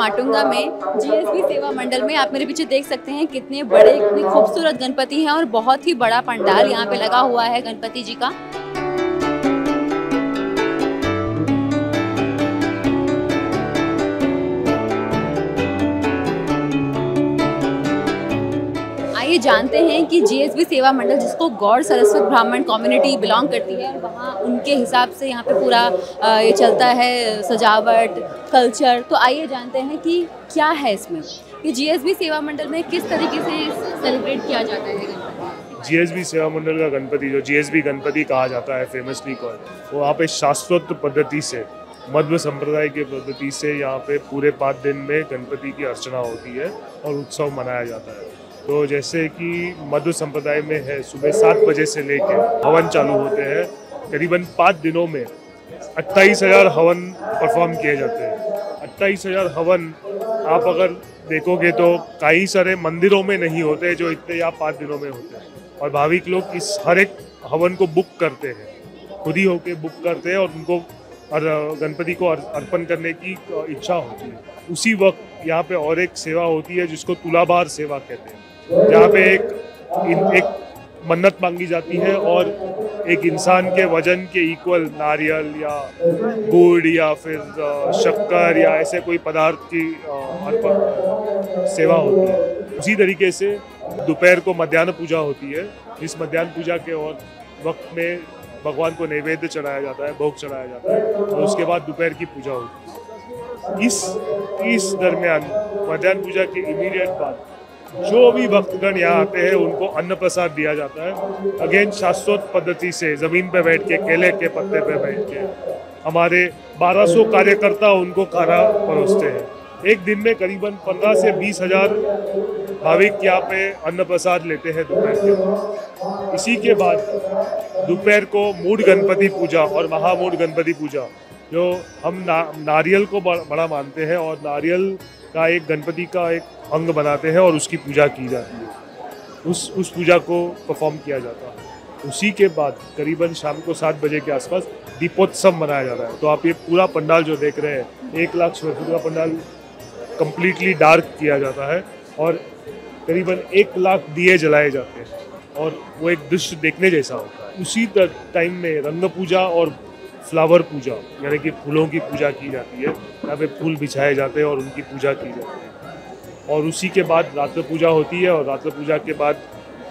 माटुंगा में जीएसबी सेवा मंडल में आप मेरे पीछे देख सकते हैं कितने बड़े कितने खूबसूरत गणपति हैं और बहुत ही बड़ा पंडाल यहाँ पे लगा हुआ है गणपति जी का। आइए जानते हैं कि जीएसबी सेवा मंडल जिसको गौड़ सरस्वत ब्राह्मण कम्युनिटी बिलोंग करती है और वहाँ उनके हिसाब से यहाँ पे पूरा ये चलता है सजावट कल्चर। तो आइए जानते हैं कि क्या है इसमें, कि जीएसबी सेवा मंडल में किस तरीके से सेलिब्रेट किया जाता है गणपति। जीएसबी सेवा मंडल का गणपति जो जीएसबी गणपति कहा जाता है फेमसली कॉल्ड, वो यहाँ पे शास्त्रोक्त पद्धति से मध्व संप्रदाय के पद्धति से यहाँ पे पूरे 5 दिन में गणपति की अर्चना होती है और उत्सव मनाया जाता है। तो जैसे कि मध्व संप्रदाय में है सुबह 7 बजे से लेके हवन चालू होते हैं। करीबन 5 दिनों में 28,000 हवन परफॉर्म किए जाते हैं। 28,000 हवन आप अगर देखोगे तो कई सारे मंदिरों में नहीं होते जो इतने यहाँ 5 दिनों में होते हैं। और भाविक लोग इस हर एक हवन को बुक करते हैं, खुद ही होके बुक करते हैं और उनको गणपति को अर्पण करने की इच्छा होती है। उसी वक्त यहाँ पे और एक सेवा होती है जिसको तुलाभार सेवा कहते हैं, जहाँ पे एक मन्नत मांगी जाती है और एक इंसान के वजन के इक्वल नारियल या गुड़ या फिर शक्कर या ऐसे कोई पदार्थ की सेवा होती है। उसी तरीके से दोपहर को मध्याह्न पूजा होती है, जिस मध्याह्न पूजा के और वक्त में भगवान को नैवेद्य चढ़ाया जाता है, भोग चढ़ाया जाता है और उसके बाद दोपहर की पूजा होती है। इस दरमियान मध्याह्न पूजा के इमीडिएट बाद जो भी भक्तगण यहाँ आते हैं उनको अन्न प्रसाद दिया जाता है। अगेन शास्त्रोक्त पद्धति से जमीन पे बैठ के केले के पत्ते पे बैठ के हमारे 1200 कार्यकर्ता उनको खाना परोसते हैं। एक दिन में करीबन 15 से 20 हजार भाविक यहाँ पे अन्न प्रसाद लेते हैं दोपहर के। इसी के बाद दोपहर को मूड गणपति पूजा और महामूड गणपति पूजा, जो हम नारियल को बड़ा मानते हैं और नारियल का एक गणपति का एक अंग बनाते हैं और उसकी पूजा की जाती है। उस पूजा को परफॉर्म किया जाता है। उसी के बाद करीबन शाम को 7 बजे के आसपास दीपोत्सव मनाया जाता है। तो आप ये पूरा पंडाल जो देख रहे हैं 1 लाख स्क्वायर फुट का पंडाल कम्प्लीटली डार्क किया जाता है और करीबन 1 लाख दिए जलाए जाते हैं और वो एक दृश्य देखने जैसा होता है। उसी टाइम में रंग पूजा और फ्लावर पूजा यानी कि फूलों की पूजा की जाती है। यहाँ पे फूल बिछाए जाते हैं और उनकी पूजा की जाती है। और उसी के बाद रात्र पूजा होती है और रात्र पूजा के बाद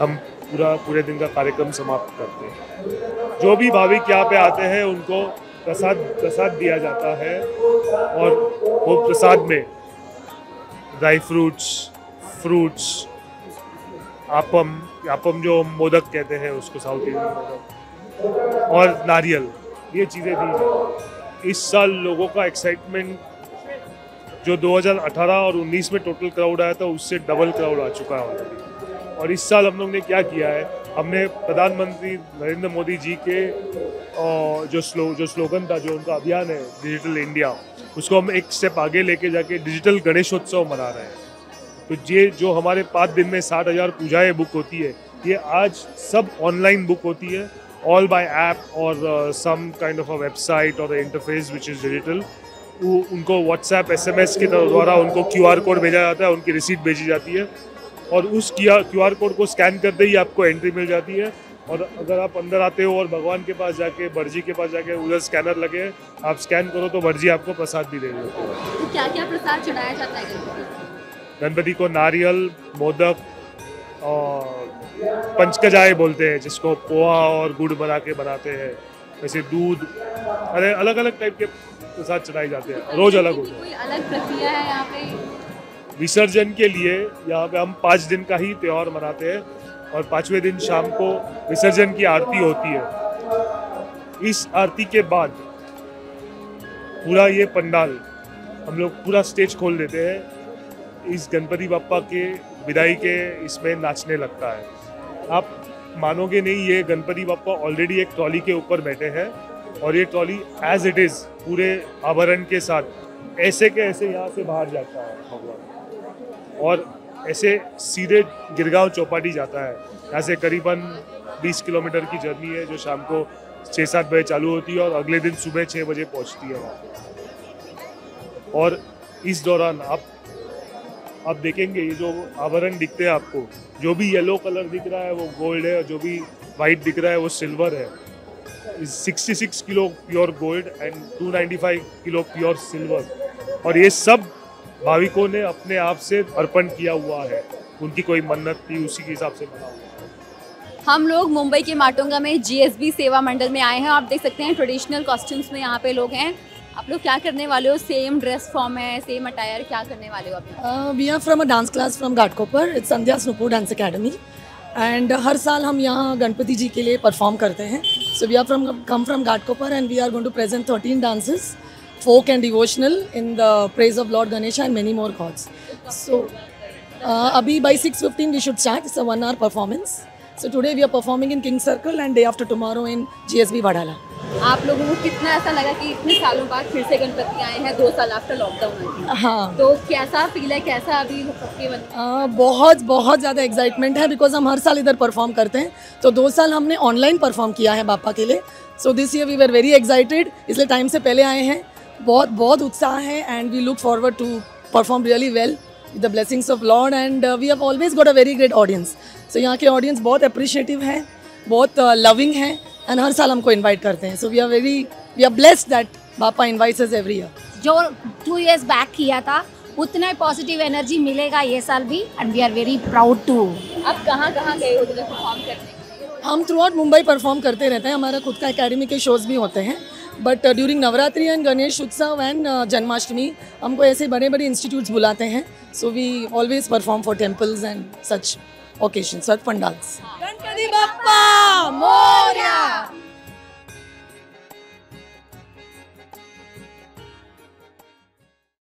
हम पूरे दिन का कार्यक्रम समाप्त करते हैं। जो भी भाविक यहाँ पे आते हैं उनको प्रसाद दिया जाता है और वो प्रसाद में ड्राई फ्रूट्स, आपम जो मोदक कहते हैं उसको साउथ इंडियन मोदक, और नारियल, ये चीज़ें दी जाती। इस साल लोगों का एक्साइटमेंट जो 2018 और 19 में टोटल क्राउड आया था उससे डबल क्राउड आ चुका है ऑलरेडी। और इस साल हम लोग ने क्या किया है, हमने प्रधानमंत्री नरेंद्र मोदी जी के जो स्लोगन था, जो उनका अभियान है डिजिटल इंडिया, उसको हम एक स्टेप आगे लेके जाके डिजिटल गणेशोत्सव मना रहे हैं। तो ये जो हमारे 5 दिन में 60,000 पूजाएँ बुक होती है, ये आज सब ऑनलाइन बुक होती है, ऑल बाय ऐप और some kind of a website और इंटरफेस विच इज़ डिजिटल। उनको व्हाट्सएप SMS के द्वारा उनको QR कोड भेजा जाता है, उनकी रिसीट भेजी जाती है और उस QR कोड को स्कैन करते ही आपको एंट्री मिल जाती है। और अगर आप अंदर आते हो और भगवान के पास जाके, बर्जी के पास जाके, उधर स्कैनर लगे हैं, आप स्कैन करो तो बर्जी आपको प्रसाद भी दे देती है। तो क्या क्या प्रसाद चढ़ाया जाता है गणपति को? नारियल, मोदक और पंचकजाय बोलते हैं जिसको पोहा और गुड़ बना के बनाते हैं, वैसे दूध, अरे अलग अलग टाइप के प्रसाद चढ़ाए जाते हैं, रोज अलग होता है। कोई अलग प्रक्रिया है यहाँ पे? विसर्जन के लिए यहाँ पे हम 5 दिन का ही त्योहार मनाते हैं और 5वें दिन शाम को विसर्जन की आरती होती है। इस आरती के बाद पूरा ये पंडाल हम लोग पूरा स्टेज खोल देते हैं, इस गणपति बप्पा के विदाई के इसमें नाचने लगता है। आप मानोगे नहीं, ये गणपति बप्पा ऑलरेडी एक ट्रॉली के ऊपर बैठे हैं और ये ट्रॉली एज इट इज़ पूरे आभरण के साथ ऐसे के ऐसे यहाँ से बाहर जाता है भगवान, और ऐसे सीधे गिरगांव चौपाटी जाता है। यहाँ से करीबन 20 किलोमीटर की जर्नी है जो शाम को 6-7 बजे चालू होती है और अगले दिन सुबह 6 बजे पहुँचती है वहाँ पे। और इस दौरान आप देखेंगे ये जो आभरण दिखते हैं आपको, जो भी येलो कलर दिख रहा है वो गोल्ड है और जो भी वाइट दिख रहा है वो सिल्वर है। 66 kilo pure gold and 295 kilo pure silver, और ये सब भाविकों ने अपने आप से अर्पण किया हुआ है। उनकी कोई मन्नत थी, उसी के हिसाब से बना हुआ है। हम लोग मुंबई के माटुंगा में जीएसबी सेवा मंडल में आए हैं। आप देख सकते हैं ट्रेडिशनल कॉस्ट्यूम्स में यहाँ पे लोग हैं। आप लोग क्या करने वाले हो? सेम ड्रेस फॉर्म है, सेम अटायर, क्या करने वाले हो आप? We are from a dance class from Ghatkopar, it's Sandhya स्नूपुर डांस अकेडमी, एंड हर साल हम यहाँ गणपति जी के लिए परफॉर्म करते हैं। So we are come from Ghatkopar and we are going to present 13 dances, folk and devotional, in the praise of Lord Ganesha and many more gods. So abhi by 6:15 we should start. It's a 1-hour performance. So today we are performing in King Circle and day after tomorrow in GSB Vadala. आप लोगों को कितना ऐसा लगा कि इतने सालों बाद फिर से गणपति आए हैं, 2 साल आफ्टर लॉकडाउन? हाँ, तो कैसा फील है, कैसा अभी सबके मन? बहुत बहुत ज़्यादा एक्साइटमेंट है, बिकॉज हम हर साल इधर परफॉर्म करते हैं। तो 2 साल हमने ऑनलाइन परफॉर्म किया है बापा के लिए। So this year we were very excited, इसलिए टाइम से पहले आए हैं। बहुत बहुत उत्साह है and we look forward to perform really well with the blessings of lord, and we have always got a very great audience. So यहाँ के ऑडियंस बहुत अप्रिशिएटिव है, बहुत लविंग है, एंड हर साल हमको इनवाइट करते हैं। So we are blessed that Bappa invites us every year. जो 2 years बैक किया था उतना पॉजिटिव एनर्जी मिलेगा ये साल भी, and we are very proud to. आप कहाँ कहाँ गए हो परफॉर्म करने? हम थ्रू आउट मुंबई परफॉर्म करते रहते हैं, हमारा खुद का एकेडमी के शोज़ भी होते हैं, but during Navratri and Ganesh उत्सव एंड जन्माष्टमी हमको ऐसे बड़े बड़े इंस्टीट्यूट्स बुलाते हैं। So we always perform for temples and such occasions, such pandals. Ganpati Bappa!